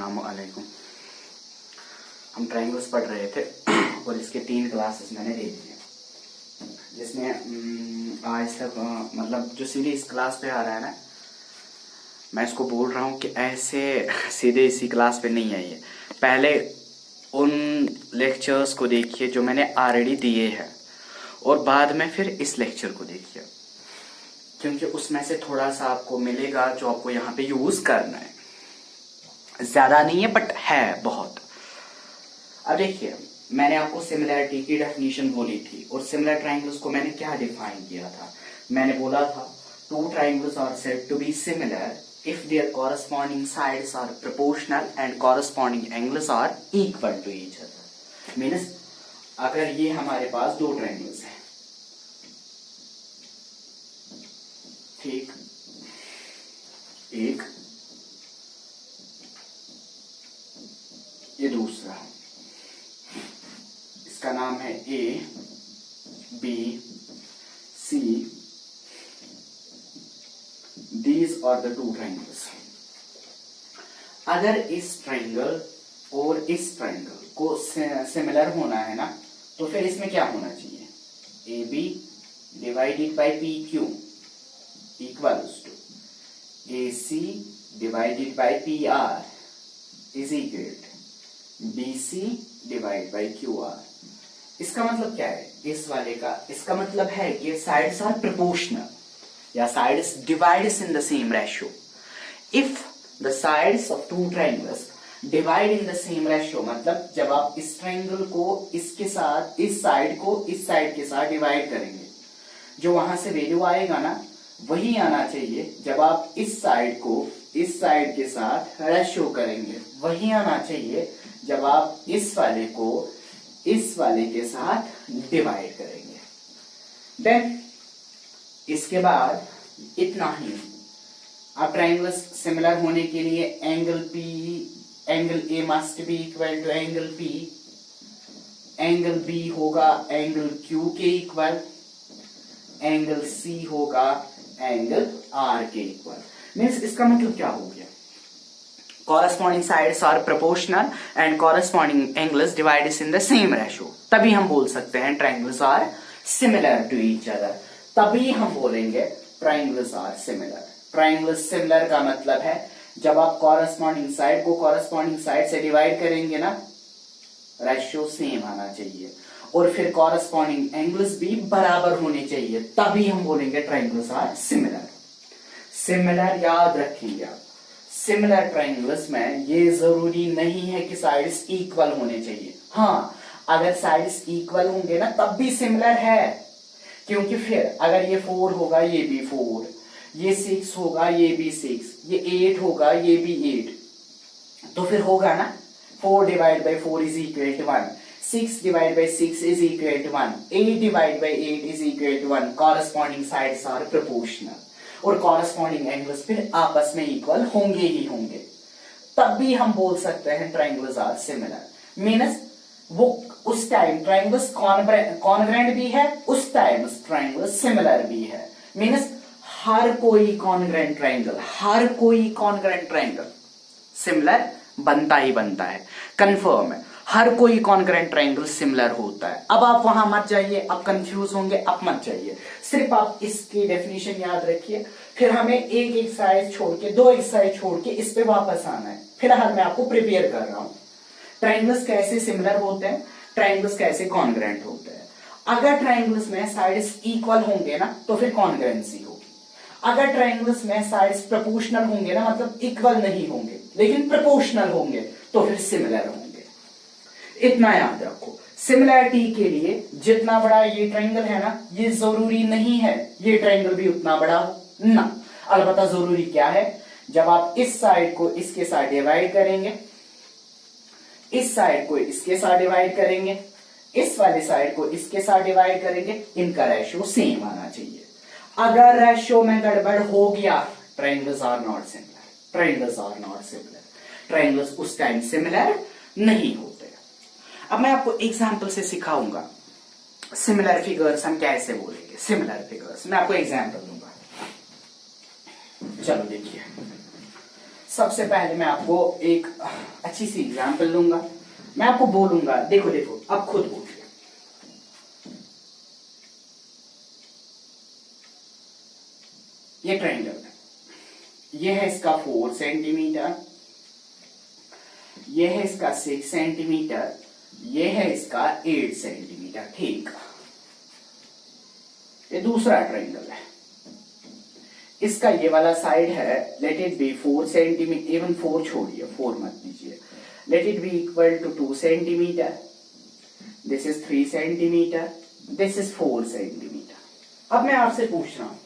अस्सलाम वालेकुम। हम ट्रायंगल्स पढ़ रहे थे और इसके 3 क्लासेस मैंने दे दिए, जिसमें आज तक मतलब जो सीधे इस क्लास पे आ रहा है ना, मैं इसको बोल रहा हूँ कि ऐसे सीधे इसी क्लास पे नहीं आइए। पहले उन लेक्चर्स को देखिए जो मैंने ऑलरेडी दिए हैं और बाद में फिर इस लेक्चर को देखिए, क्योंकि उसमें से थोड़ा सा आपको मिलेगा जो आपको यहाँ पे यूज करना है। ज्यादा नहीं है बट है बहुत। अब देखिए, मैंने आपको सिमिलैरिटी की डेफिनेशन बोली थी और सिमिलर ट्रायंगल्स को मैंने क्या डिफाइन किया था। मैंने बोला था 2 triangles are said to be similar if their corresponding sides are proportional and corresponding angles are equal to each other. Means अगर ये हमारे पास 2 ट्रायंगल्स हैं, ठीक, एक ये दूसरा, इसका नाम है A B C. These are the 2 triangles. अगर इस ट्रायंगल और इस ट्रायंगल को सिमिलर होना है ना, तो फिर इसमें क्या होना चाहिए? A B divided by P Q equals to A C divided by P R is equal to B C divide by Q R. इसका मतलब क्या है? इस वाले का इसका मतलब है कि साइड्स आर प्रोपोर्शनल या sides divides in the same ratio. If the sides of 2 triangles divide in the same ratio, मतलब जब आप इस ट्रायंगल को इसके साथ, इस साइड को इस साइड के साथ डिवाइड करेंगे, जो वहां से वैल्यू आएगा ना, वही आना चाहिए। जब आप इस साइड को इस साइड के साथ रेशियो करेंगे, वही आना चाहिए जब आप इस वाले को इस वाले के साथ डिवाइड करेंगे। देन इसके बाद इतना ही। अब ट्रायंगल्स सिमिलर होने के लिए angle A must be equal to angle P, angle B होगा एंगल क्यू के इक्वल, एंगल सी होगा एंगल आर के इक्वल। मीन्स इसका मतलब क्या हो गया? corresponding sides are proportional and corresponding angles divided in the same ratio. तभी हम बोल सकते हैं triangles are similar to each other. तभी हम बोलेंगे triangles are similar. Triangles similar का मतलब है जब आप corresponding side को corresponding side से divide करेंगे ना, ratio same आना चाहिए और फिर corresponding angles भी बराबर होने चाहिए, तभी हम बोलेंगे triangles are similar. Similar याद रखेंगे आप। सिमिलर ट्रायंगल्स में ये जरूरी नहीं है कि साइड्स इक्वल होने चाहिए। हाँ, अगर साइड्स इक्वल होंगे ना तब भी सिमिलर है, क्योंकि फिर अगर ये 4 होगा ये भी 4, ये 6 होगा ये भी 6, ये 8 होगा ये भी 8, तो फिर होगा ना 4 divide by 4 is equal to 1, 6 divide by 6 is equal to 1, 8 divide by 8 is equal to 1। Corresponding sides are proportional और कॉरस्पॉन्डिंग एंगल्स फिर आपस में इक्वल होंगे ही होंगे, तब भी हम बोल सकते हैं ट्रायंगल्स आर सिमिलर। मीन्स वो उस टाइम ट्रायंगल्स कॉन्ग्रेंट भी है, उस टाइम ट्रायंगल्स सिमिलर भी है। मीन्स हर कोई कॉन्ग्रेंट ट्रायंगल सिमिलर बनता ही बनता है, कंफर्म है। हर कोई कॉन्ग्रेंट ट्रायंगल सिमिलर होता है। अब आप वहां मत जाइए, आप कंफ्यूज होंगे, अब मत जाइए, सिर्फ आप इसकी डेफिनेशन याद रखिए। फिर हमें एक एक्सरसाइज छोड़ के, 2 एक्सरसाइज छोड़ के इस पे वापस आना है। फिलहाल मैं आपको प्रिपेयर कर रहा हूं ट्रायंगल्स कैसे सिमिलर होते हैं, ट्रायंगल्स कैसे कॉन्ग्रेंट होते हैं। अगर ट्रायंगल्स में साइड्स इक्वल होंगे ना, तो फिर कॉन्ग्रेंसी होगी। अगर ट्रायंगल्स में साइड्स प्रोपोर्शनल होंगे ना, मतलब इक्वल नहीं होंगे लेकिन प्रोपोर्शनल होंगे, तो फिर सिमिलर होंगे। इतना याद रखो। सिमिलैरिटी के लिए जितना बड़ा ये ट्रायंगल है ना, ये जरूरी नहीं है ये ट्रायंगल भी उतना बड़ा हो ना। अलबत्ता जरूरी क्या है, जब आप इस साइड को इसके साथ डिवाइड करेंगे, इस साइड को इसके साथ डिवाइड करेंगे, इस वाले साइड को इसके साथ डिवाइड करेंगे, इनका रेशियो सेम आना चाहिए। अगर रेशियो में गड़बड़ हो गया, triangles are not similar. Triangles are not similar. Triangles उस टाइम सिमिलर नहीं होते। अब मैं आपको एग्जाम्पल से सिखाऊंगा सिमिलर फिगर्स हम कैसे बोलेंगे। सिमिलर फिगर्स मैं आपको एग्जाम्पल दूंगा। चलो देखिए, सबसे पहले मैं आपको एक अच्छी सी एग्जांपल लूंगा, मैं आपको बोलूंगा, देखो देखो अब खुद बोलिए। ये ट्रायंगल है, ये है इसका 4 सेंटीमीटर, ये है इसका 6 सेंटीमीटर, ये है इसका 8 सेंटीमीटर, ठीक। ये दूसरा ट्रायंगल है, इसका ये वाला साइड है, let it be 4 centimetre, even 4 छोड़िए, 4 मत लीजिए, let it be equal to 2 centimetre, this is 3 centimetre, this is 4 centimetre. अब मैं आपसे पूछ रहा हूं,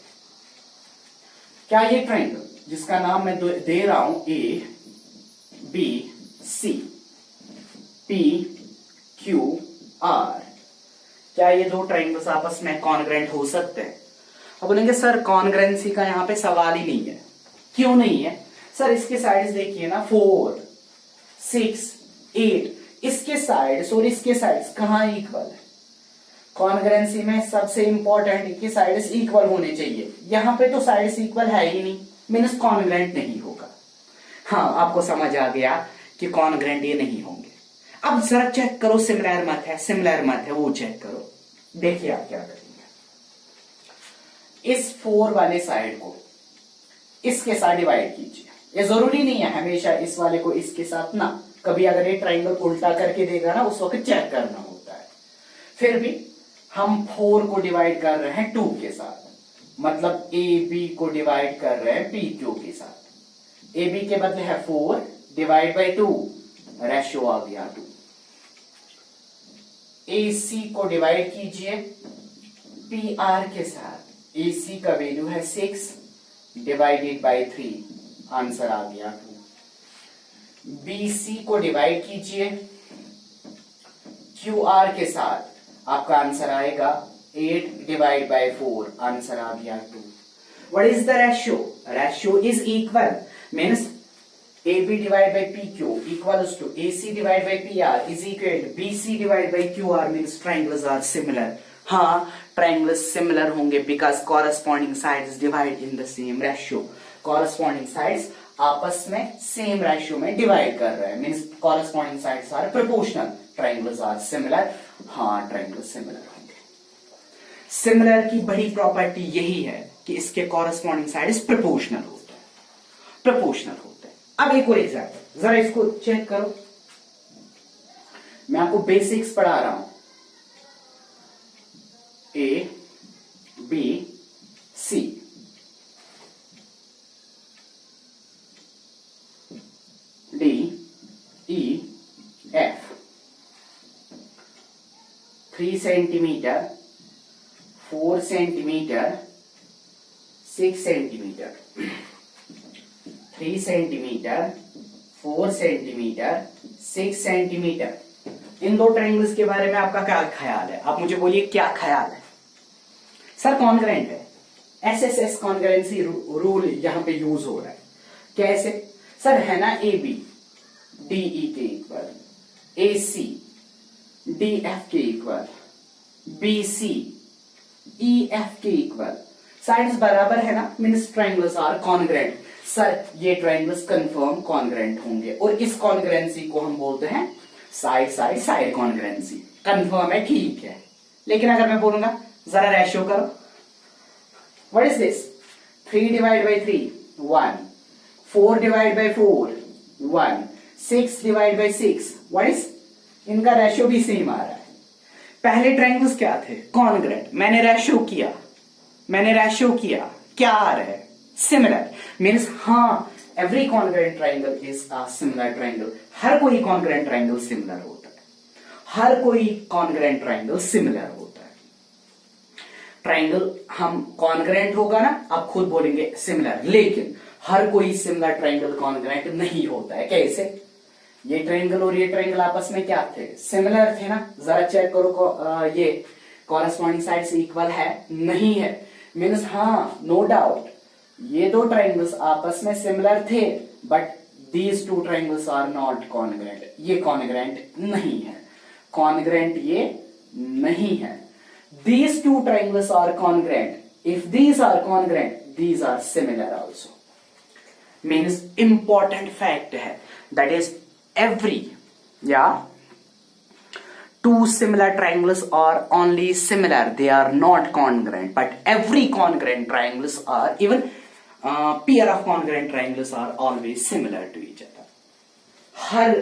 क्या ये ट्रायंगल जिसका नाम मैं दे रहा हूं A B C P Q R, क्या ये दो ट्रायंगल्स आपस में कॉन्ग्रेंट हो सकते हैं? अब बोलेंगे सर कॉन्ग्रेंसी का यहाँ पे सवाल ही नहीं है। क्यों नहीं है सर? इसके साइड्स देखिए ना, 4 6 8, इसके साइड्स और इसके साइड्स कहाँ इक्वल है? कॉन्ग्रेंसी में सबसे इंपॉर्टेंट इनके साइड्स इक्वल होने चाहिए, यहाँ पे तो साइड्स इक्वल है ही नहीं, मीन्स कॉन्ग्रेंट नहीं होगा। हाँ, आपको समझ आ गया कि कॉन्ग्रेंट ये नहीं होंगे। अब जरा चेक करो, सिमिलर मत है, सिमिलर मत है, वो चेक करो। देखिए आप क्या करेंगे, इस 4 वाले साइड को इसके साथ डिवाइड कीजिए। ये जरूरी नहीं है हमेशा इस वाले को इसके साथ ना, कभी अगर ये ट्रायंगल उल्टा करके देगा ना, उस वक्त चेक करना होता है। फिर भी हम 4 को डिवाइड कर रहे हैं 2 के साथ, मतलब ए बी को डिवाइड कर रहे हैं पी क्यू के साथ। ए बी के बदले है 4 डिवाइड बाई 2, रेशियो आ गया 2। ए सी को डिवाइड कीजिए पी आर के साथ, ए सी का वैल्यू है 6 डिवाइडेड बाई 3, आंसर आ गया 2। बी सी को डिवाइड कीजिए क्यू आर के साथ, आपका आंसर आएगा 8 डिवाइड बाई 4, आंसर आ गया 2। What is the ratio? Ratio is equal, means AB divided by PQ equals to AC divided by PR is equal to BC divided by QR, means triangles are similar. हाँ, triangles similar होंगे because corresponding sides divide in the same ratio. Corresponding sides आपस में same ratio में divide कर रहे हैं, means corresponding sides are proportional. Triangles are similar. हाँ, triangles similar होंगे। Similar की बड़ी property यही है कि इसके corresponding sides proportional होते हैं, proportional होते हैं। अब एक और एग्जाम्पल, जरा इसको चेक करो, मैं आपको बेसिक्स पढ़ा रहा हूं। A B C, D E F, 3 centimetre, 4 centimetre, 6 centimetre, 3 centimetre, 4 centimetre, 6 centimetre. इन दो ट्रायंगल्स के बारे में आपका क्या ख्याल है? आप मुझे बोलिए क्या ख्याल है? सर कॉन्ग्रेंट है, एसएसएस कॉन्ग्रेंसी रूल यहां पे यूज हो रहा है। कैसे? सर है ना ए बी डीई के equal, A C D F के equal, B C E F के इक्वल, साइड्स बराबर है ना, means triangles are congruent. Sir ये ट्रायंगल्स कंफर्म कॉन्ग्रेंट होंगे और इस कॉन्ग्रेंसी को हम बोलते हैं side side side congruency. Confirm है, ठीक है। लेकिन अगर मैं बोलूंगा जरा रेशियो करो, what is this? 3 divide by 3 1, 4 divide by 4 1, 6 divide by 6, what is? इनका रेशियो भी सेम आ रहा है। पहले ट्रायंगल्स क्या थे? कॉन्ग्रेंट। मैंने रेशियो किया, क्या आ रहा है? सिमिलर, मीन्स हाँ, every congruent triangle is a similar triangle. हर कोई कॉन्ग्रेंट ट्रायंगल सिमिलर होता है, हर कोई कॉन्ग्रेंट ट्रायंगल सिमिलर होता है। ट्रायंगल हम कॉन्ग्रेंट होगा ना, आप खुद बोलेंगे सिमिलर, लेकिन हर कोई सिमिलर ट्रायंगल कॉन्ग्रेंट नहीं होता है। कैसे? ये ट्रायंगल और ये ट्रायंगल आपस में क्या थे? सिमिलर थे ना। जरा चेक करो, ये कॉरेस्पॉन्डिंग साइड्स इक्वल है? नहीं है, मीन्स हाँ, नो डाउट ये दो ट्रायंगल्स आपस में सिमिलर थे, but these two triangles are not congruent. ये कॉन्ग्रेंट नहीं है, कॉन्ग्रेंट ये नहीं है। These two triangles are congruent, if these are congruent, these are similar also. Means important fact है, that is every, yeah, two similar triangles are only similar, they are not congruent, but every congruent triangles are, even pair of congruent triangles are always similar to each other. हर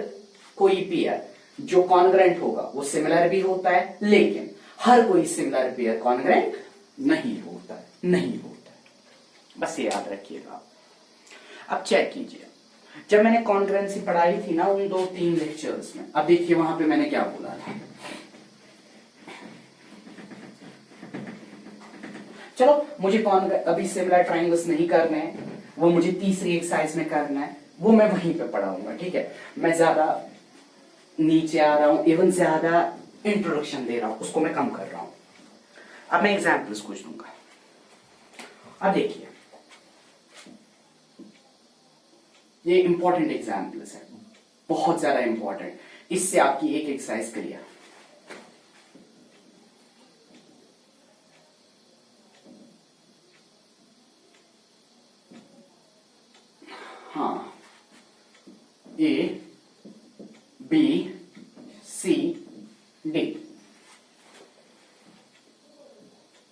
कोई pair जो congruent होगा वो similar भी होता है, लेकिन हर कोई similar pair congruent नहीं होता है, बस ये याद रखिएगा। अब चेक कीजिए, जब मैंने कॉन्ग्रुएंसी पढ़ाई थी ना उन 2-3 लेक्चर्स में, अब देखिए वहां पे मैंने क्या बोला था। चलो मुझे अभी सिमिलर ट्रायंगल्स नहीं करने हैं, वो मुझे तीसरी एक्सरसाइज में करना है, वो मैं वहीं पे पढ़ाऊंगा, ठीक है। मैं ज्यादा नीचे आ रहा हूं, इवन ज्यादा इंट्रोडक्शन दे रहा हूं, उसको मैं कम कर रहा हूं। अब मैं एग्जाम्पल्स कुछ दूंगा। अब देखिए ये इंपॉर्टेंट एग्जाम्पल्स है, बहुत ज्यादा इंपॉर्टेंट, इससे आपकी एक एक्सरसाइज क्लियर। हाँ, A B C D,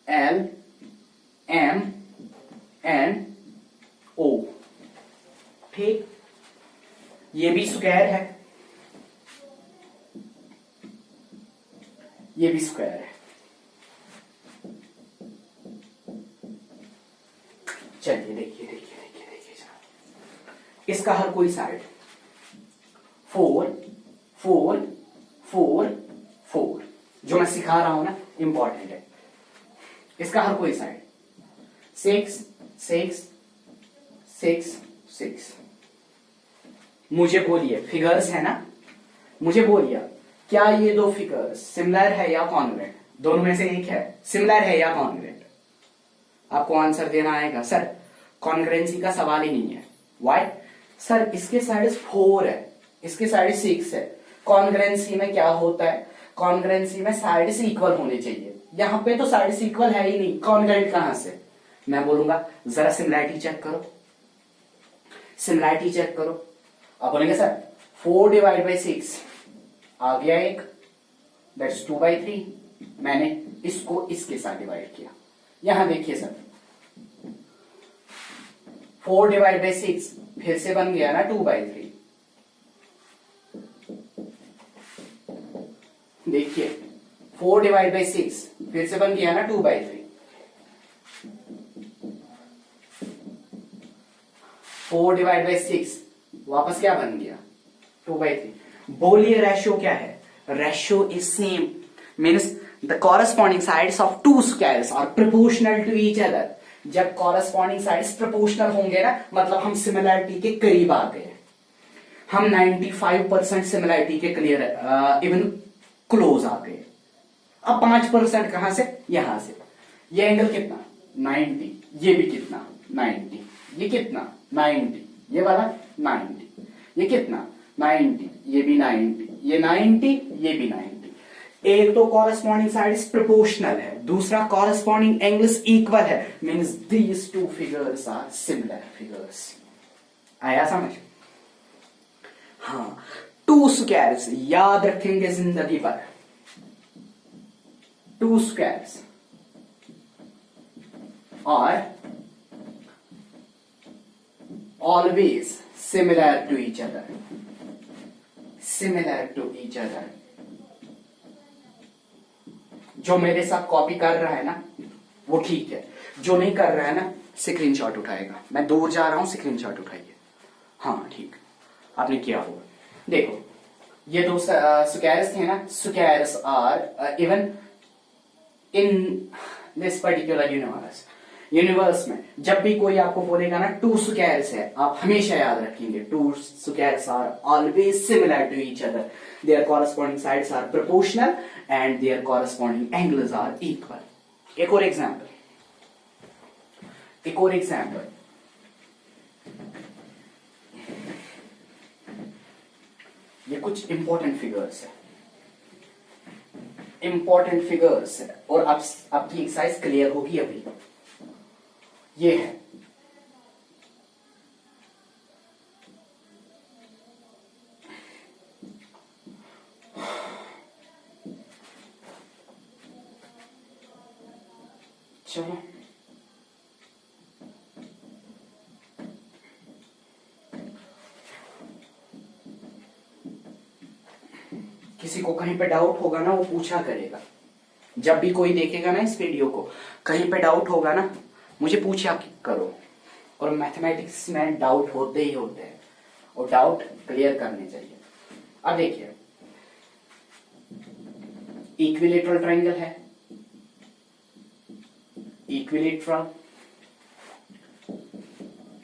L M N O, ठीक। ये भी स्क्वायर है, ये भी स्क्वायर है। चलिए देखिए इसका हर कोई साइड 4 4 4 4, जो मैं सिखा रहा हूं ना इंपॉर्टेंट है। इसका हर कोई साइड 6 6 6 6। मुझे बोलिए, फिगर्स है ना, मुझे बोलिए क्या ये दो फिगर्स सिमिलर है या कॉन्ग्रुएंट? दोनों में से एक है, सिमिलर है या कॉन्ग्रुएंट? आपको आंसर देना आएगा। सर कॉन्ग्रुएंसी का सवाल ही नहीं है। व्हाई? सर इसके साइड 4 है, इसके साइड 6 है। कॉन्ग्रुएंसी में क्या होता है? कॉन्ग्रुएंसी में साइड से इक्वल होने चाहिए, यहां पे तो साइड से इक्वल है ही नहीं, कॉन्ग्रुएंट कहां से? मैं बोलूंगा जरा सिमिलैरिटी चेक करो, सिमिलैरिटी चेक करो। आप बोलेंगे सर 4 डिवाइड बाई 6 आ गया एक, दैट्स 2/3। मैंने इसको इसके साथ डिवाइड किया। यहां देखिए सर 4 डिवाइड बाई 6 फिर से बन गया ना 2/3। देखिए 4 डिवाइड बाई 6 फिर से बन गया ना 2/3। 4 डिवाइड बाई 6 वापस क्या बन गया? 2/3। बोलिए रेशियो क्या है? Ratio is same, means the corresponding sides of two squares are proportional to each other. जब कॉरेस्पॉन्डिंग साइड्स प्रोपोर्शनल होंगे ना, मतलब हम सिमिलैरिटी के करीब आ गए, हम 95% सिमिलैरिटी के क्लियर इवन क्लोज आ गए। अब 5% कहां से? यहां से। ये एंगल कितना? 90। ये भी कितना? 90। ये कितना? 90। ये वाला 90। ये कितना? 90। ये भी 90। ये 90। ये भी 90। एक तो कॉरेस्पॉन्डिंग साइड्स प्रोपोर्शनल है, दूसरा कॉरेस्पॉन्डिंग एंगल्स इक्वल है, means these two figures are similar figures. आया समझ? हाँ, टू स्क्वायर्स याद रखेंगे जिंदगी भर। Two squares are always similar to each other, similar to each other। जो मेरे साथ कॉपी कर रहा है ना वो ठीक है, जो नहीं कर रहा है ना स्क्रीनशॉट उठाएगा। मैं दूर जा रहा हूं, स्क्रीनशॉट उठाइए। हाँ ठीक, आपने किया होगा। देखो ये दो स्क्वायर्स थे ना, squares are even in this particular universe में जब भी कोई आपको बोलेगा ना टू स्क्वायर्स है, आप हमेशा याद रखेंगे two squares are always similar to each other, their corresponding sides are proportional and their corresponding angles are equal. एक और एग्जांपल, एक और एग्जांपल। ये कुछ इंपॉर्टेंट फिगर्स है, इंपॉर्टेंट फिगर्स है, और अब आपकी एक्सरसाइज क्लियर होगी अभी। ये है चलो किसी को कहीं पे डाउट होगा ना, वो पूछा करेगा। जब भी कोई देखेगा ना इस वीडियो को, कहीं पे डाउट होगा ना, मुझे पूछा करो। और मैथमेटिक्स में डाउट होते ही होते हैं, और डाउट क्लियर करने चाहिए। अब देखिए, इक्विलेटरल ट्रायंगल है, इक्विलेटरल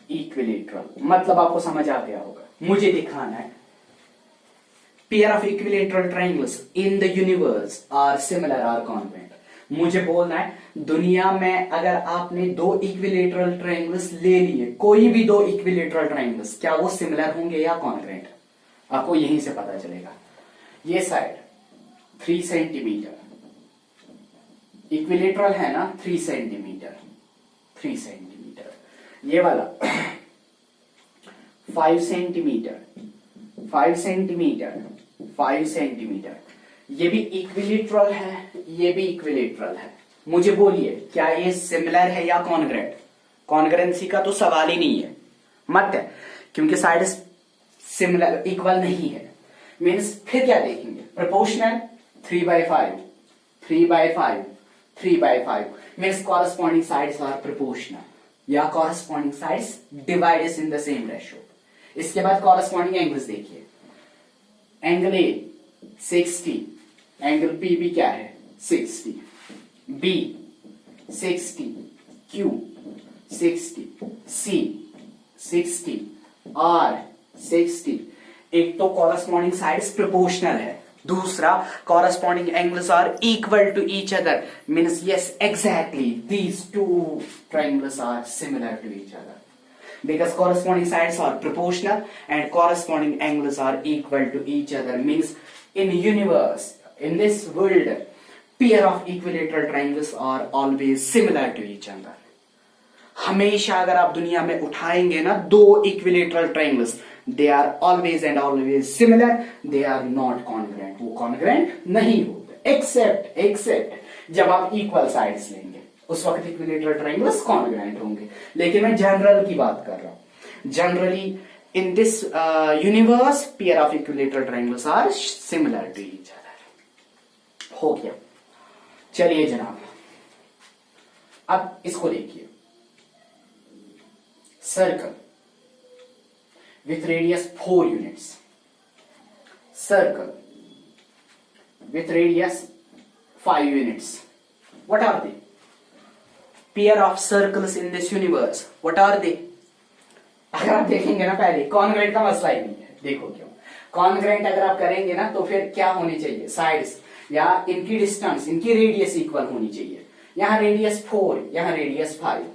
इक्विलेटरल मतलब आपको समझ आ गया होगा। मुझे दिखाना है pair of equilateral triangles in the universe are similar are congruent. मुझे बोलना है दुनिया में अगर आपने दो इक्विलेटरल ट्रायंगल्स ले लिए, कोई भी दो इक्विलेटरल ट्रायंगल्स, क्या वो सिमिलर होंगे या कॉन्ग्रुएंट? आपको यहीं से पता चलेगा। ये साइड 3 सेंटीमीटर इक्विलेटरल है ना, 3 सेंटीमीटर, 3 सेंटीमीटर। ये वाला 5 सेंटीमीटर, 5 सेंटीमीटर, 5 सेंटीमीटर। ये भी इक्विलेटरल है, ये भी इक्विलेटरल है। मुझे बोलिए क्या ये सिमिलर है या कॉन्ग्रुएंट? कॉन्ग्रुएंसी का तो सवाल ही नहीं है, मत है, क्योंकि साइड सिमिलर इक्वल नहीं है। मीन्स फिर क्या देखेंगे? Proportional 3/5, 3/5, 3/5 means corresponding sides are proportional या corresponding sides divided in the same ratio. इसके बाद कॉरेस्पॉन्डिंग एंगल्स देखिए। एंगल ए 60, एंगल पी भी क्या है 60, बी 60, क्यू 60, सी 60, आर 60। एक तो कॉरेस्पॉन्डिंग साइड्स प्रोपोर्शनल है, दूसरा corresponding angles are equal to each other. Means yes exactly these two triangles are similar to each other because corresponding sides are proportional and corresponding angles are equal to each other. Means in universe, in this world, pair of equilateral triangles are always similar to each other. हमेशा अगर आप दुनिया में उठाएंगे ना दो equilateral triangles, they are always and always similar, they are not congruent. वो congruent नहीं होते एक्सेप्ट जब आप इक्वल साइड्स लेंगे, उस वक्त इक्विलेटरल ट्रायंगल्स कॉन्ग्रुएंट होंगे। लेकिन मैं जनरल की बात कर रहा हूं। Generally in this universe pair of equilateral triangles are similar to each other. हो गया। चलिए जनाब, अब इसको देखिए। Circle with radius 4 units, circle with radius 5 units, what are they? Pair of circles in this universe, what are they? अगर आप देखेंगे ना, पहले कॉन्ग्रुएंट का मसला ही नहीं है। देखो क्यों, कॉन्ग्रुएंट अगर आप करेंगे ना तो फिर क्या होनी चाहिए? साइड्स या इनकी डिस्टेंस, इनकी रेडियस इक्वल होनी चाहिए। यहां रेडियस 4, यहां रेडियस 5।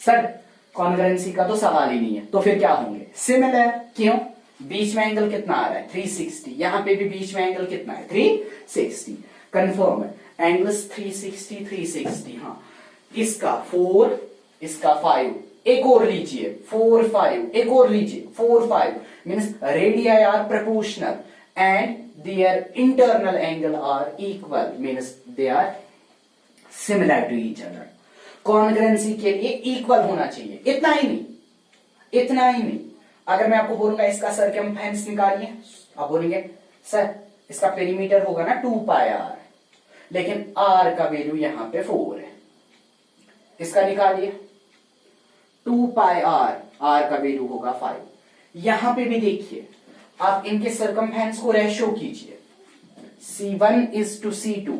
सर कॉन्ग्रुएंसी का तो सवाल ही नहीं है, तो फिर क्या होंगे? सिमिलर। क्यों? बीच में एंगल कितना आ रहा है 360, यहां पे भी बीच में एंगल कितना है 360। कंफर्म है, एंगल्स 360 360। हाँ, इसका 4, इसका 5, एक और लीजिए 4 5, एक और लीजिए 4 5। Means radii are proportional and their internal angle are equal, means they are similar to each other. Congruency के लिए इक्वल होना चाहिए, इतना ही नहीं, इतना ही नहीं। अगर मैं आपको बोलूंगा इसका सर्कमफेरेंस निकालिए, आप बोलेंगे सर इसका पेरीमीटर होगा ना 2πr, लेकिन r का वैल्यू यहां पे 4 है। इसका निकालिए 2πr, r का वैल्यू होगा 5। यहां पे भी देखिए, आप इनके सर्कमफेरेंस को रेशियो कीजिए, C1:C2,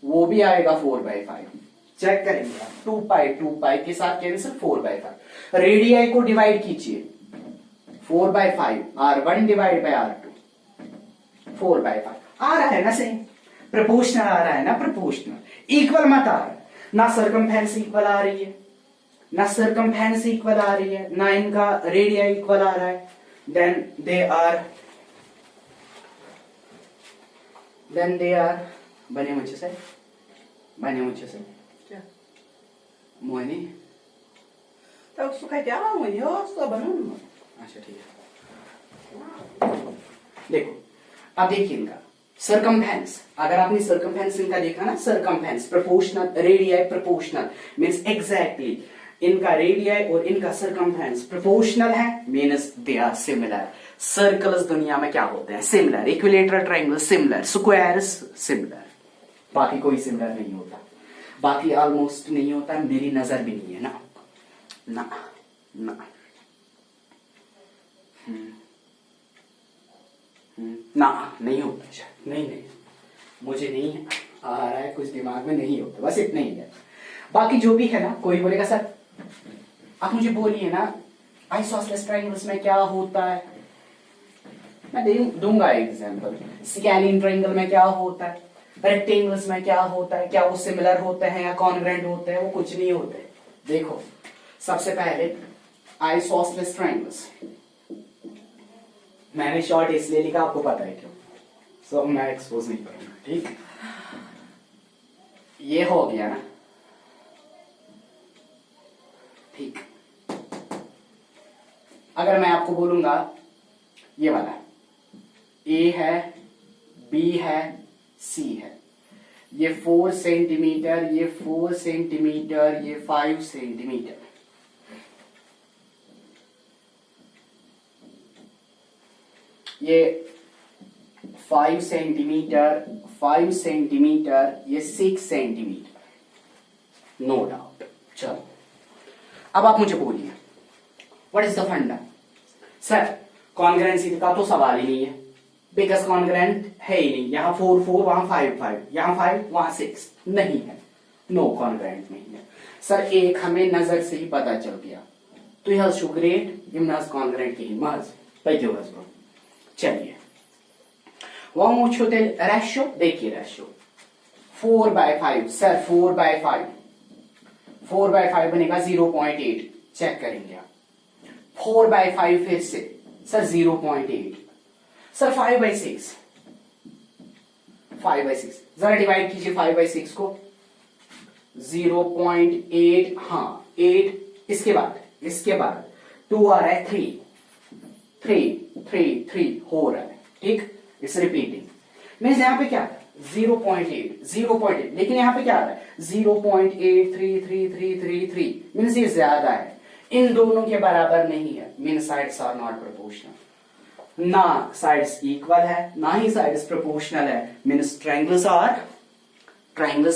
वो भी आएगा 4/5। चेक करेंगे आप, 2π के साथ कैंसिल, 4/5। रेडियाई को डिवाइड कीजिए, 4/5, R1 डिवाइड बाय R2, 4/5 आ रहा है ना, सही प्रोपोर्शनल आ रहा है ना, प्रोपोर्शनल। इक्वल मत आ रहा है ना, सर्कमफेरेंस इक्वल आ रही है ना, सर्कमफेरेंस इक्वल आ रही है ना, इनका रेडियाई इक्वल आ रहा है। देन दे आर बने मुझे से क्या मोहनी तो सुखाई क्या मोहनी हो तो बनूं। अच्छा ठीक है, देखो अब देखिए इनका सरकमफेरेंस, अगर आपने सरकमफेरेंस इनका देखा ना, circumference proportional, radii proportional, means exactly इनका रेडियाई और इनका सरकमफेरेंस प्रोपोर्शनल है, means they are similar. Circles दुनिया में क्या होते हैं? Similar. Equilateral triangle similar, squares similar, बाकी कोई सिमिलर नहीं होता, बाकी ऑलमोस्ट नहीं होता, मेरी नजर भी नहीं है ना ना ना ना नहीं होता शायद, नहीं मुझे नहीं आ रहा है, कुछ दिमाग में नहीं होता, बस इतना ही है। बाकी जो भी है ना, कोई बोलेगा सर आप मुझे बोलिए ना आइसोसेलेस ट्रायंगल्स में क्या होता है, मैं दूंगा एग्जांपल। स्केलिन ट्रायंगल में क्या होता है, रेक्टेंगल्स में क्या होता है, क्या वो सिमिलर होते हैं या कॉन्ग्रुएंट होते हैं? वो कुछ नहीं होते। देखो सबसे पहले आइसोसेलेस ट्रायंगल्स, मैंने शॉर्ट इसलिए लिखा, आपको पता है क्यों, सो मैं एक्सपोज नहीं करूंगा, ठीक। ये हो गया ना, ठीक। अगर मैं आपको बोलूंगा ये वाला ए है, बी है, सी है, ये 4 सेंटीमीटर, ये 4 सेंटीमीटर, ये 5 सेंटीमीटर, ये 5 सेंटीमीटर, 5 सेंटीमीटर, ये 6 सेंटीमीटर, नो डाउट। चलो अब आप मुझे बोलिए व्हाट इज द फंडा? सर कॉन्ग्रुएंसी का तो सवाल ही नहीं है, बिकॉज कॉन्ग्रुएंट है ही नहीं, यहां 4 4, वहां 5 5, यहां 5 वहां 6 नहीं है, नो कॉन्ग्रुएंट नहीं है। सर एक हमें नजर से ही पता चल गया, तो यह शुग्रेट इमनाज कॉन्ग्रुएंट की मज पैजो हस्बो। चलिए वहां मुझे रेशो देखिए, रेशो 4/5, सर 4/5, 4/5 बनेगा 0.8, चेक करेंगे आप। 4/5 फिर से सर 0.8, सर 5/6, 5/6 जरा डिवाइड कीजिए 5/6 को, 0.8, हाँ 8, इसके बाद 2 आ रहा है, 3 हो रहा है, ठीक। इट्स रिपीटिंग, मीन्स यहां पे क्या है 0.8, लेकिन यहां पे क्या आ रहा है 0.83333, मीन्स ये ज्यादा है, इन दोनों के बराबर नहीं है, means sides are not proportional, ना साइड्स इक्वल है ना ही साइड्स प्रोपोर्शनल है, means triangles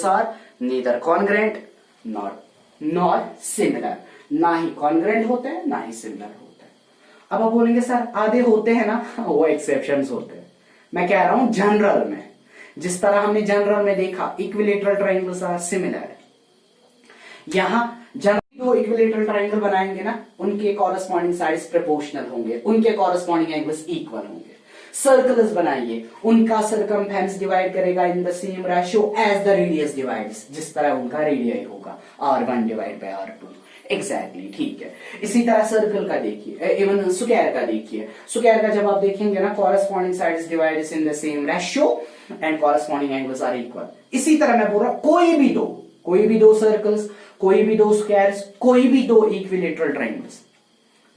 are neither congruent nor similar, ना ही कॉन्ग्रुएंट होते हैं ना ही सिमिलर होते हैं। अब आप बोलेंगे सर आधे होते हैं ना, वो एक्सेप्शंस होते हैं, मैं कह रहा हूं जनरल में, जिस तरह हमने जनरल में देखा इक्विलेटरल ट्रायंगल्स आर सिमिलर, यहां जनरल जो इक्विलेटरल ट्रायंगल बनाएंगे ना, उनके कॉरेस्पॉन्डिंग साइड्स प्रोपोर्शनल होंगे, उनके कॉरेस्पॉन्डिंग एंगल्स इक्वल होंगे। सर्कल्स बनाइए, उनका सर्कमफेरेंस डिवाइड करेगा in the same ratio as the radius divides, जिस तरह उनका रेडियस होगा r1 divide by r2, exactly ठीक है। इसी तरह सर्कल का देखिए, इवन स्क्वायर का देखिए, स्क्वायर का जब आप देखेंगे ना, corresponding sides divides in the same ratio and corresponding angles are equal. इसी तरह मैं बोल रहा हूं कोई भी दो सर्कल्स, कोई भी दो स्क्वायर्स, कोई भी दो इक्विलेटरल ट्रायंगल्स,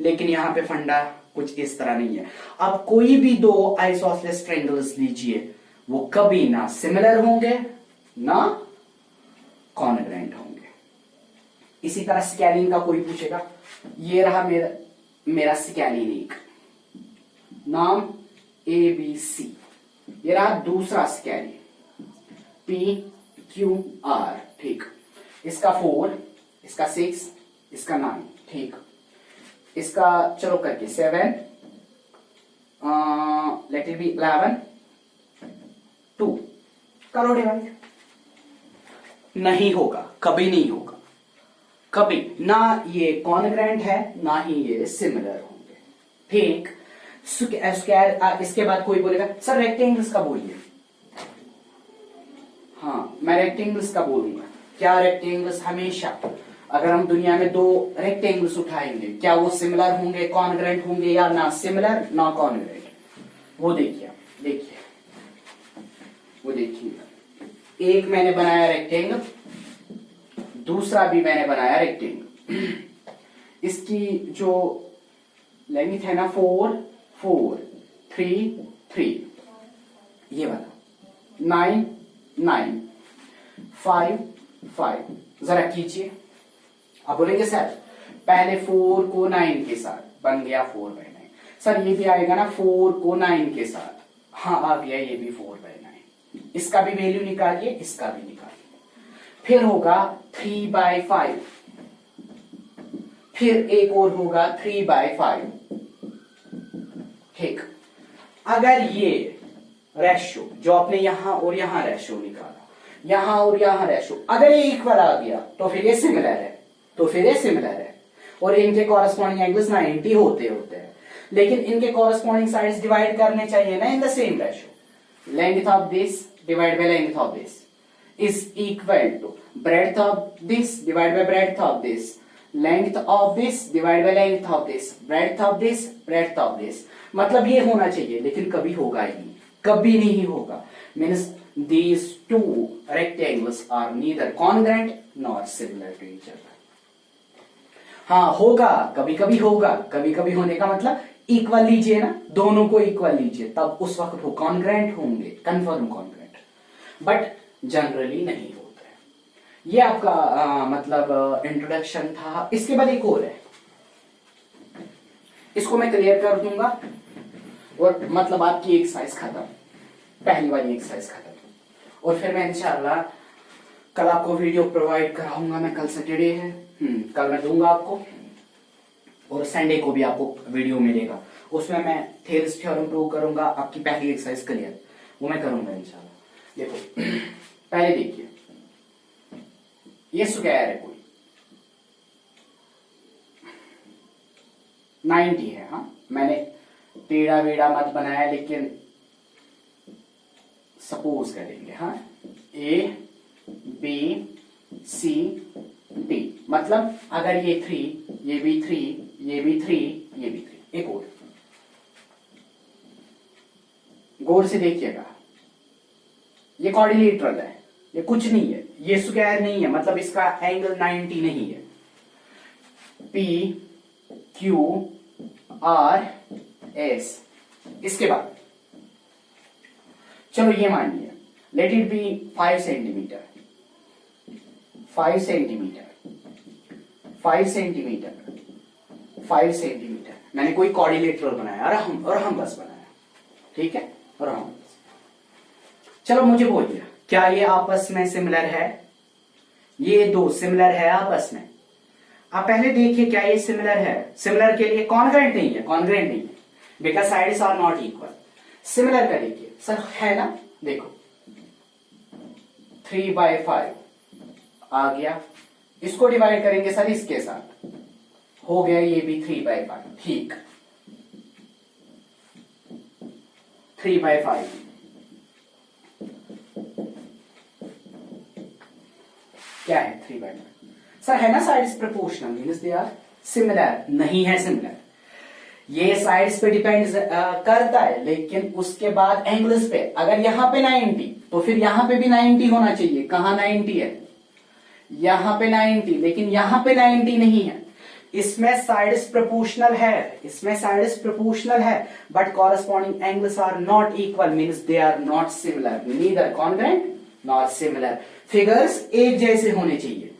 लेकिन यहां पे फंडा कुछ इस तरह नहीं है। अब कोई भी दो आइसोसेलेस ट्रायंगल्स लीजिए, वो कभी ना सिमिलर होंगे ना कॉन्ग्रुएंट होंगे। इसी तरह स्केलिन का कोई पूछेगा, ये रहा मेरा स्केलिन एक, नाम ABC, ये रहा दूसरा स्केलिन PQR, ठीक। इसका 4, इसका 6, इसका 9, ठीक। इसका चलो करके 7, लेट इट बी 11, 2 करो डिवाइड, नहीं होगा, कभी नहीं होगा, कभी ना ये कॉन्ग्रुएंट है ना ही ये सिमिलर होंगे, ठीक। स्क्वायर, इसके बाद कोई बोलेगा सर रेक्टेंगल्स का बोलिए, हाँ मैं रेक्टेंगल्स का बोलूंगा। क्या रेक्टेंगल्स हमेशा अगर हम दुनिया में दो रेक्टेंगल्स उठाएंगे, क्या वो सिमिलर होंगे, कॉन्ग्रुएंट होंगे या ना सिमिलर ना कॉन्ग्रुएंट? वो देखिए वो देखिए, एक मैंने बनाया रेक्टेंगल, दूसरा भी मैंने बनाया रेक्टेंगल, इसकी जो लेंथ है ना 4 4 3 3, ये वाला 9 9 5 5 जरा कीजिए। आप बोलेंगे सर पहले 4 को 9 के साथ बन गया 4/9। सर ये भी आएगा ना 4 को 9 के साथ, हाँ आ गया ये भी 4/9। इसका भी वैल्यू निकालिए, इसका भी निकालिए। फिर होगा 3/5, फिर एक और होगा 3/5। ठीक, अगर ये रेशियो जो आपने यहां और यहां रेशियो निकाला, यहां और यहां रेशियो, अगर ये इक्वल आ गया तो फिर ये सिमिलर है, तो फिर ये सिमिलर है और इनके कॉरेस्पॉन्डिंग एंगल्स 90 होते हैं। लेकिन इनके कॉरेस्पॉन्डिंग साइड्स डिवाइड करने चाहिए ना in the same ratio. Length of this divide by length of this is equal to breadth of this divide by breadth of this, length of this divide by length of this, breadth of this, breadth of this. मतलब ये होना चाहिए, लेकिन कभी होगा ही नहीं, कभी नहीं होगा। Means these two rectangles are neither congruent nor similar to each other। हाँ होगा, कभी कभी होगा, कभी कभी होने का मतलब इक्वल लीजिए ना, दोनों को इक्वल लीजिए, तब उस वक्त वो कॉन्ग्रेंट होंगे, कंफर्म कॉन्ग्रेंट, बट जनरली नहीं होते हैं। ये आपका मतलब इंट्रोडक्शन था। इसके बाद एक और है, इसको मैं क्लियर कर दूंगा और मतलब आपकी एक्सरसाइज खत्म, पहली वाली एक्सरसाइज खत्म। और फिर मैं इंशाल्लाह कल आपको वीडियो प्रोवाइड कराऊंगा। मैं कल सैटरडे है, कल मैं दूंगा आपको, और संडे को भी आपको वीडियो मिलेगा। उसमें मैं थेल्स थ्योरम प्रूव करूंगा, आपकी पहली एक्सरसाइज क्लियर वो मैं करूंगा इंशाल्लाह। देखो पहले देखिए, ये स्क्वायर है कोई 90 है। हाँ मैंने टेढ़ा वेढ़ा मत बनाया, लेकिन सपोज करेंगे। हाँ ए बी सी डी, मतलब अगर ये 3, ये भी 3, ये भी 3, ये भी 3। एक और गौर से देखिएगा, ये क्वाड्रिलेटरल है, ये कुछ नहीं है, ये स्क्वायर नहीं है, मतलब इसका एंगल 90 नहीं है। पी क्यू आर एस, इसके बाद चलो ये मानिए, late it B 5 centimetre, 5 centimetre, 5 centimetre, 5 centimetre. मैंने कोई क्वाड्रिलेटरल बनाया, और हम बस बनाया, ठीक है, और हम चलो मुझे बोलिए क्या ये आपस में सिमिलर है? ये दो सिमिलर है आपस में? आप पहले देखिए क्या ये सिमिलर है? सिमिलर के लिए कॉन्ग्रेंट नहीं है, कॉन्ग्रेंट नहीं है, because sides are not equal. Similar का देखिए सर है ना, देखो 3/5 आ गया, इसको डिवाइड करेंगे सर इसके साथ, हो गया ये भी 3/5। ठीक, 3/5 क्या है? 3/5 सर है ना sides proportional, means they are similar. नहीं है सिमिलर, ये साइड्स पे डिपेंड करता है, लेकिन उसके बाद एंगल्स पे। अगर यहां पे 90 तो फिर यहां पे भी 90 होना चाहिए। कहां 90 है? यहां पे 90, लेकिन यहां पे 90 नहीं है। इसमें साइड्स प्रोपोर्शनल है, इसमें साइड्स प्रोपोर्शनल है, but corresponding angles are not equal, means they are not similar, neither congruent not similar. Figures एक जैसे होने चाहिए।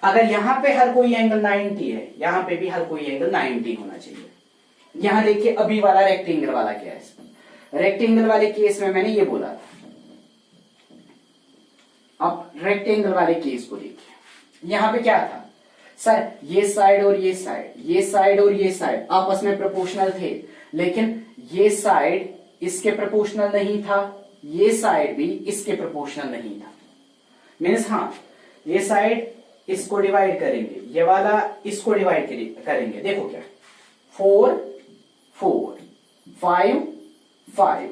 अगर यहां पे हर कोई एंगल 90 है, यहां पे भी हर कोई एंगल 90 होना चाहिए। यहां देखिए अभी वाला रेक्टेंगल वाला केस, रेक्टेंगल वाले केस में मैंने ये बोला था। अब रेक्टेंगल वाले केस को देखिए, यहां पे क्या था सर? ये साइड और ये साइड, ये साइड और ये साइड आपस में प्रोपोर्शनल थे, लेकिन ये साइड इसके प्रोपोर्शनल नहीं था, ये साइड भी इसके प्रोपोर्शनल नहीं था। मीन्स हाँ, ये साइड इसको डिवाइड करेंगे, ये वाला इसको डिवाइड करेंगे। देखो क्या, 4 4 5 5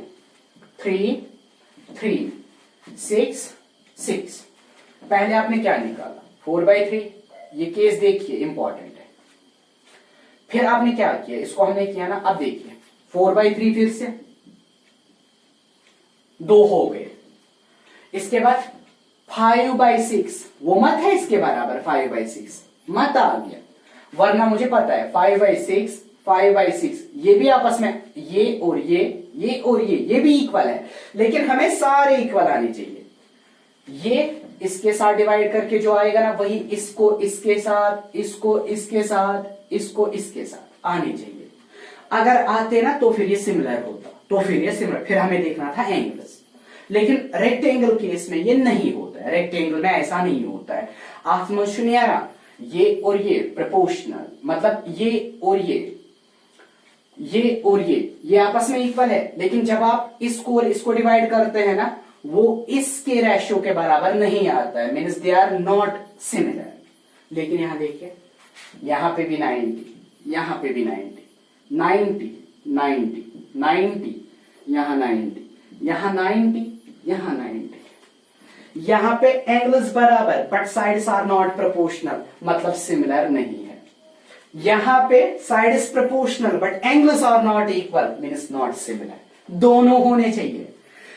3 3 6 6। पहले आपने क्या निकाला? 4/3। ये केस देखिए इंपॉर्टेंट है। फिर आपने क्या किया? इसको हमने किया ना, अब देखिए 4/3 फिर से 2 हो गए। इसके बाद 5/6, वो मत है इसके बराबर, 5/6 मत आ गया, वरना मुझे पता है 5/6 5/6 ये भी आपस में, ये और ये ये और ये भी इक्वल है, लेकिन हमें सारे इक्वल आने चाहिए। ये इसके साथ डिवाइड करके जो आएगा ना, वही इसको इसके साथ, इसको इसके साथ, इसको इसके साथ आने चाहिए। अगर आते ना तो फिर ये सिमिलर होता, तो फिर ये सिमिलर, फिर हमें देखना था एंगल्स। लेकिन रेक्टेंगल केस में ये नहीं होता है, रेक्टेंगल में ऐसा नहीं होता है। आप समझ सुनिए ना, ये और ये प्रोपोर्शनल, मतलब ये और ये और ये आपस में इक्वल है, लेकिन जब आप इसको और इसको डिवाइड करते हैं ना, वो इसके रेशियो के बराबर नहीं आता है, means they are not similar. लेकिन यहां देखिए, यहां पे भी 90, यहां पे भी 90, 90, 90, 90, यहां 90, यहां 90, यहां 90। यहां पे एंगल्स बराबर but sides are not proportional, मतलब सिमिलर नहीं है। यहां पे sides proportional but angles are not equal, means not similar. दोनों होने चाहिए।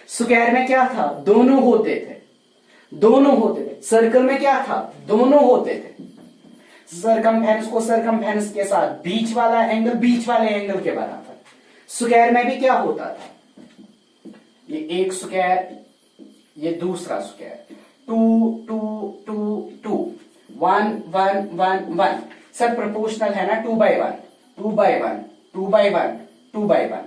स्क्वायर में क्या था, दोनों होते थे, दोनों होते थे। सर्कल में क्या था, दोनों होते थे। सरकमफेरेंस को सरकमफेरेंस के साथ बीच वाला एंगल बीच वाले एंगल के बराबर। स्क्वायर में भी क्या होता था, ये एक स्क्वायर, ये दूसरा स्क्वायर, 2 2 2 2, 1 1 1 1, सब प्रोपोर्शनल है ना, 2 by 1 2 by 1 2 by 1 2 by 1।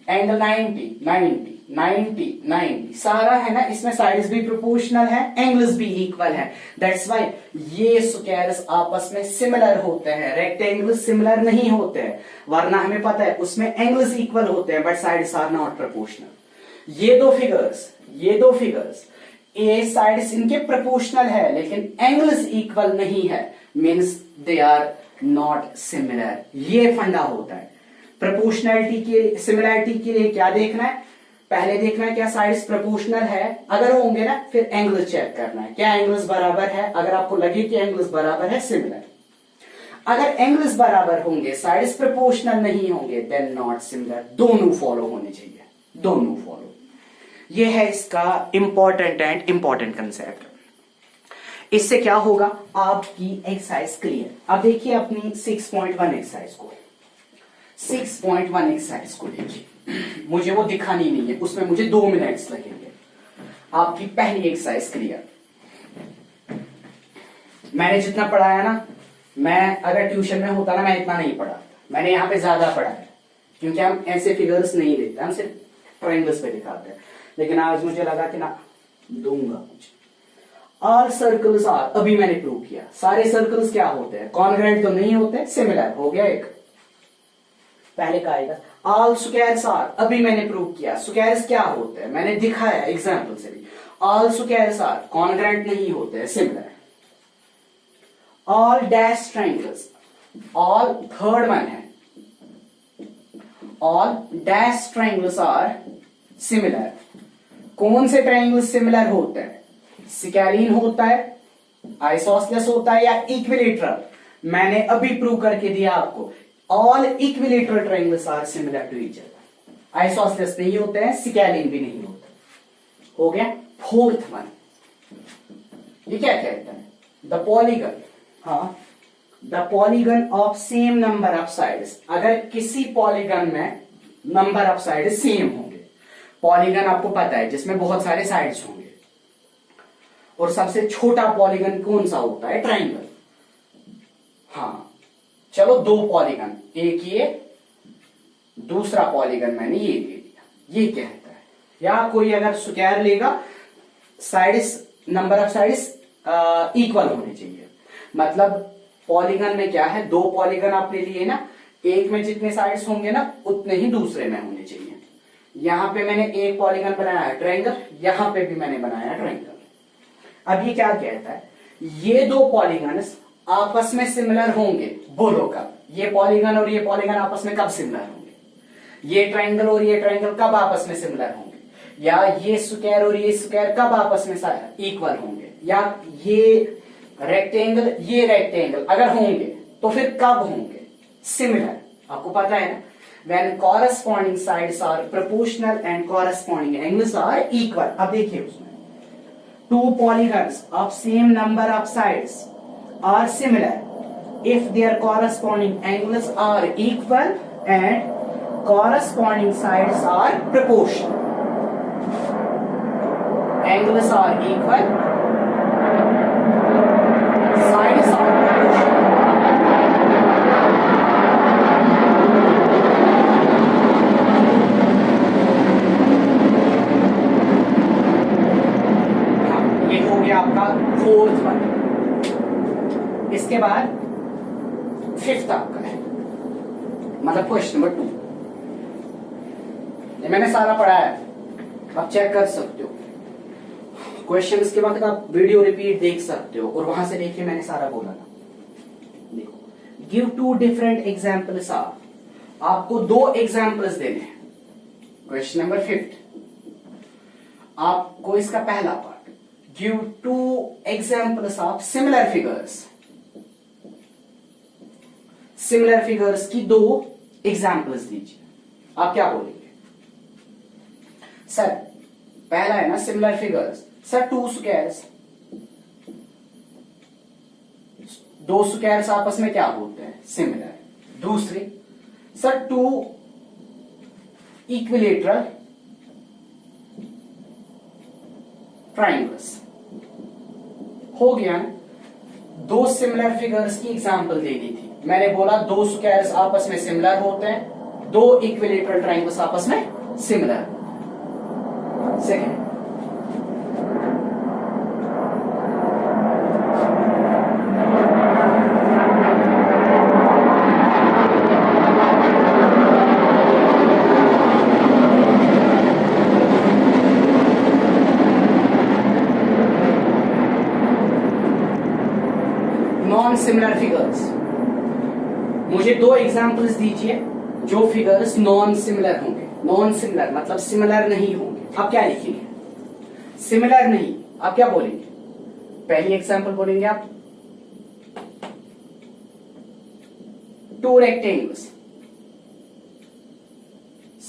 Angle 90 90 90 90 सारा है ना, इसमें साइड्स भी प्रोपोर्शनल है, एंगल्स भी इक्वल है। दैट्स व्हाई ये स्क्वायर्स आपस में सिमिलर होते हैं, रेक्टेंगल्स सिमिलर नहीं होते हैं। वरना हमें पता है उसमें एंगल्स इक्वल होते हैं but sides are not proportional. ये दो फिगर्स ए साइड्स इनके प्रोपोर्शनल है, लेकिन एंगल्स इक्वल नहीं है, means they are not similar. ये फंडा होता है। प्रोपोर्शनैलिटी के सिमिलैरिटी के लिए क्या देखना है, पहले देखना है क्या साइड्स प्रोपोर्शनल है, अगर होंगे ना फिर एंगल्स चेक करना है क्या एंगल्स बराबर है। अगर आपको लगे कि एंगल्स बराबर है, सिमिलर। अगर एंगल्स बराबर होंगे, साइड्स प्रोपोर्शनल नहीं होंगे, देन नॉट सिमिलर। दोनों फॉलो होने चाहिए, दोनों फॉलो। ये है इसका इंपॉर्टेंट कंसेप्ट। इससे क्या होगा, आपकी एक्सरसाइज क्लियर। अब देखिए अपनी 6.1 एक्सरसाइज को, 6.1 एक्सरसाइज को देखिए। मुझे वो दिखानी नहीं है, उसमें मुझे 2 मिनट्स लगेंगे। आपकी पहली एक्सरसाइज क्लियर। मैंने जितना पढ़ाया ना, मैं अगर ट्यूशन में होता ना, मैं इतना नहीं पढ़ाता। मैंने यहाँ पे ज्यादा पढ़ाया, क्योंकि हम ऐसे फिगर्स नहीं देते, हम सिर्फ ट्रायंगल्स पे दिखाते हैं। लेकिन आज मुझे लगा कि ना दूंगा मुझे। ऑल सर्कल्स आर, अभी मैंने प्रूव किया, सारे सर्कल्स क्या होते हैं, कॉन्ग्रुएंट तो नहीं होते, सिमिलर हो गया एक। पहले का आएगा ऑल स्क्वायर्स आर, अभी मैंने प्रूव किया स्क्वायर्स क्या होते हैं, मैंने दिखाया एग्जांपल से भी। ऑल स्क्वायर्स आर कॉन्ग्रुएंट नहीं होते हैं, similar. All dash triangles, all third one है, all dash triangles are similar. कौन से ट्रायंगल सिमिलर होते हैं, स्केलीन होता है, आइसोसेलेस होता है, या इक्विलेटरल। मैंने अभी प्रूव करके दिया आपको, all equilateral triangles are similar to each other. Isosceles नहीं होते हैं, स्केलीन भी नहीं होते। हो गया फोर्थ वन। ये क्या कहता है, द पॉलीगन, हाँ, the polygon of same number of sides. अगर किसी पॉलीगन में नंबर ऑफ साइड सेम होंगे, पॉलीगन आपको पता है जिसमें बहुत सारे साइड्स होंगे, और सबसे छोटा पॉलीगन कौन सा होता है, ट्रायंगल। हाँ चलो, 2 पॉलीगन, एक ये, दूसरा पॉलीगन मैंने ये दे दिया। ये कहता है, या कोई अगर स्क्वायर लेगा, sides, number of sides equal होने चाहिए। मतलब पॉलीगन में क्या है, 2 पॉलीगन आपने लिए ना, एक में जितने साइड्स होंगे ना उतने ही दूसरे में होने चाहिए। यहां पे मैंने एक पॉलीगन बनाया है ट्रायंगल, यहां पे भी मैंने बनाया ट्रायंगल। अब ये क्या कहता है, ये 2 पॉलीगन्स आपस में सिमिलर होंगे, बोलो कब, ये पॉलीगन और ये पॉलीगन आपस में कब सिमिलर होंगे, ये ट्रायंगल और ये ट्रायंगल कब आपस में सिमिलर होंगे, या ये स्क्वायर और ये स्क्वायर कब आपस में इक्वल होंगे, या ये रेक्टेंगल ये रेक्टेंगल अगर होंगे तो फिर कब होंगे, सिमिलर। आपको पता है ना, when corresponding sides are proportional and corresponding angles are equal। अब देखिए उसमें 2 polygons of same number of sides are similar if their corresponding angles are equal and corresponding sides are proportional. Angles are equal, sides are proportional. हाँ, ये हो गया आपका fourth one. इसके बाद फिफ्थ आपका है, मतलब क्वेश्चन नंबर 2। ये मैंने सारा पढ़ा है, आप चेक कर सकते हो। क्वेश्चन के वक्त आप वीडियो रिपीट देख सकते हो और वहां से देखिए मैंने सारा बोला था। देखो, गिव 2 डिफरेंट एग्जाम्पल्स ऑफ, आपको 2 एग्जाम्पल्स देने हैं। क्वेश्चन नंबर 5, आपको इसका पहला part, give 2 examples of similar figures. Similar figures की 2 एग्जाम्पल्स दीजिए। आप क्या बोलेंगे? सर पहला है ना similar figures, sir 2 squares, 2 squares आपस में क्या होते हैं? सिमिलर। दूसरी, सर 2 इक्विलेटरल ट्राइंगल्स। हो गया ना? 2 सिमिलर फिगर्स की एग्जाम्पल देनी थी। मैंने बोला 2 स्क्वायर्स आपस में सिमिलर होते हैं, 2 इक्विलेटरल ट्राइंगल्स आपस में similar. Second, non similar figures. मुझे 2 एग्जाम्पल्स दीजिए जो फिगर्स नॉन सिमिलर होंगे। नॉन सिमिलर मतलब सिमिलर नहीं होंगे। आप क्या लिखेंगे? सिमिलर नहीं, आप क्या बोलेंगे? पहली एग्जाम्पल बोलेंगे आप 2 रेक्टेंगल्स।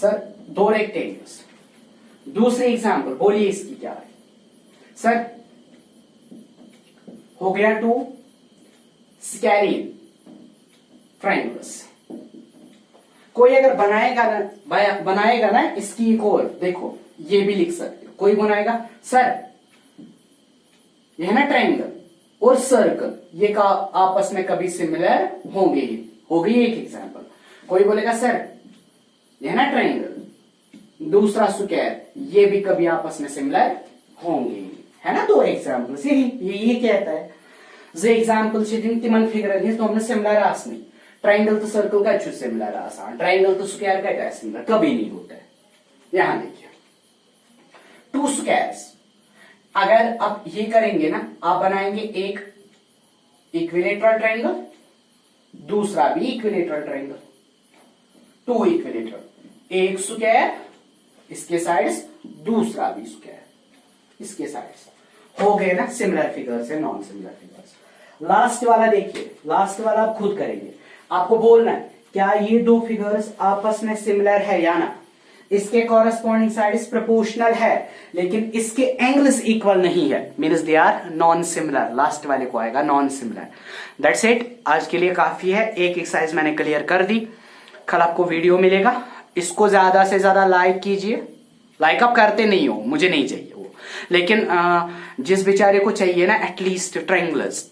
Sir 2 rectangles. दूसरी एग्जाम्पल बोलिए इसकी क्या है? सर हो गया 2 स्क्वायर ट्राइंगल्स। कोई अगर बनाएगा ना इसकी एक और, देखो ये भी लिख सकते हो। कोई बनाएगा सर ये है ना ट्राइंगल और सर्कल, ये का आपस में कभी सिमिलर होंगे ही। हो गई एक एग्जांपल। कोई बोलेगा सर ये है ना ट्राइंगल, दूसरा स्क्वायर, ये भी कभी आपस में सिमिलर होंगे ही, है ना? 2 एग्जांपल्स। ये कहता है जे एग्जांपल तिमन फिगर तो हमने सिमिलर आस नहीं। ट्राइंगल तो सर्कल का अच्छे सिमिलर आसान, ट्राइंगल तो स्क्वायर का क्या सिमिलर कभी नहीं होता है। यहां देखिए 2 स्क्वायर्स, अगर आप ये करेंगे ना, आप बनाएंगे एक इक्विलेटरल ट्राइंगल, दूसरा भी इक्विलेटरल ट्राइंगल, 2 इक्विलेटरल, एक स्क्वायर इसके साइड्स, दूसरा भी स्क्वायर इसके साइड्स। हो गए ना सिमिलर फिगर्स है नॉन सिमिलर फिगर्स। लास्ट वाला देखिए, लास्ट वाला आप खुद करेंगे। आपको बोलना है क्या ये 2 फिगर्स आपस में सिमिलर है या ना। इसके कॉरेस्पॉन्डिंग साइड्स प्रोपोर्शनल है लेकिन इसके एंगल्स इक्वल नहीं है, means they are non similar. Last वाले को आएगा नॉन सिमिलर। दैट्स इट, आज के लिए काफी है। एक एक्सरसाइज मैंने क्लियर कर दी। कल आपको वीडियो मिलेगा, इसको ज्यादा से ज्यादा लाइक कीजिए। लाइक आप करते नहीं हो, मुझे नहीं चाहिए वो, लेकिन जिस बेचारे को चाहिए ना एटलीस्ट ट्रायंगल्स,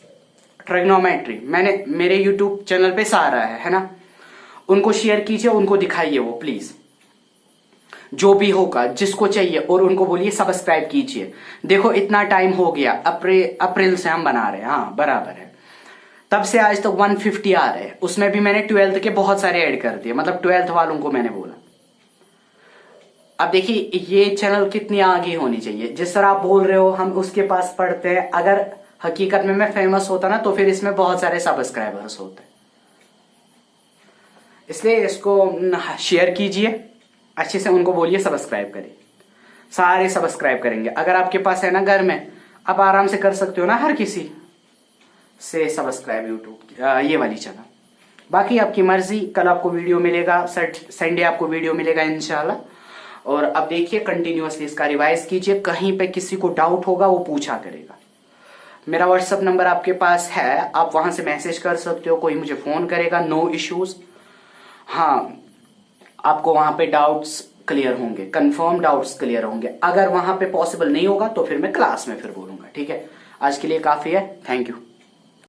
ट्रिग्नोमेट्री, मैंने मेरे यूट्यूब चैनल पे सारा है ना, उनको शेयर कीजिए, उनको दिखाइए वो प्लीज, जो भी होगा जिसको चाहिए, और उनको बोलिए सब्सक्राइब कीजिए। देखो इतना टाइम हो गया, अप्रैल से हम बना रहे हैं, हाँ बराबर है, तब से आज तक 150 आ रहे हैं। उसमें भी मैंने 12th के बहुत सारे ऐड कर दिए, मतलब 12th वालों को मैंने बोला। अब देखिए ये चैनल कितनी आगे होनी चाहिए। जिस तरह आप बोल रहे हो हम उसके पास पढ़ते हैं, अगर हकीकत में मैं फेमस होता ना तो फिर इसमें बहुत सारे सब्सक्राइबर्स होते। इसलिए इसको शेयर कीजिए, अच्छे से उनको बोलिए सब्सक्राइब करिए, सारे सब्सक्राइब करेंगे। अगर आपके पास है ना घर में, आप आराम से कर सकते हो ना हर किसी से सब्सक्राइब यूट्यूब ये वाली चैनल। बाकी आपकी मर्जी, कल आपको वीडियो मिलेगा, संडे आपको वीडियो मिलेगा इंशाल्लाह। और अब देखिए कंटिन्यूअसली इसका रिवाइज कीजिए, कहीं पे किसी को डाउट होगा वो पूछा करेगा। मेरा व्हाट्सएप नंबर आपके पास है, आप वहां से मैसेज कर सकते हो, कोई मुझे फोन करेगा, नो इश्यूज। हाँ आपको वहां पे डाउट्स क्लियर होंगे, कंफर्म डाउट्स क्लियर होंगे। अगर वहां पे पॉसिबल नहीं होगा तो फिर मैं क्लास में फिर बोलूंगा। ठीक है, आज के लिए काफी है। Thank you.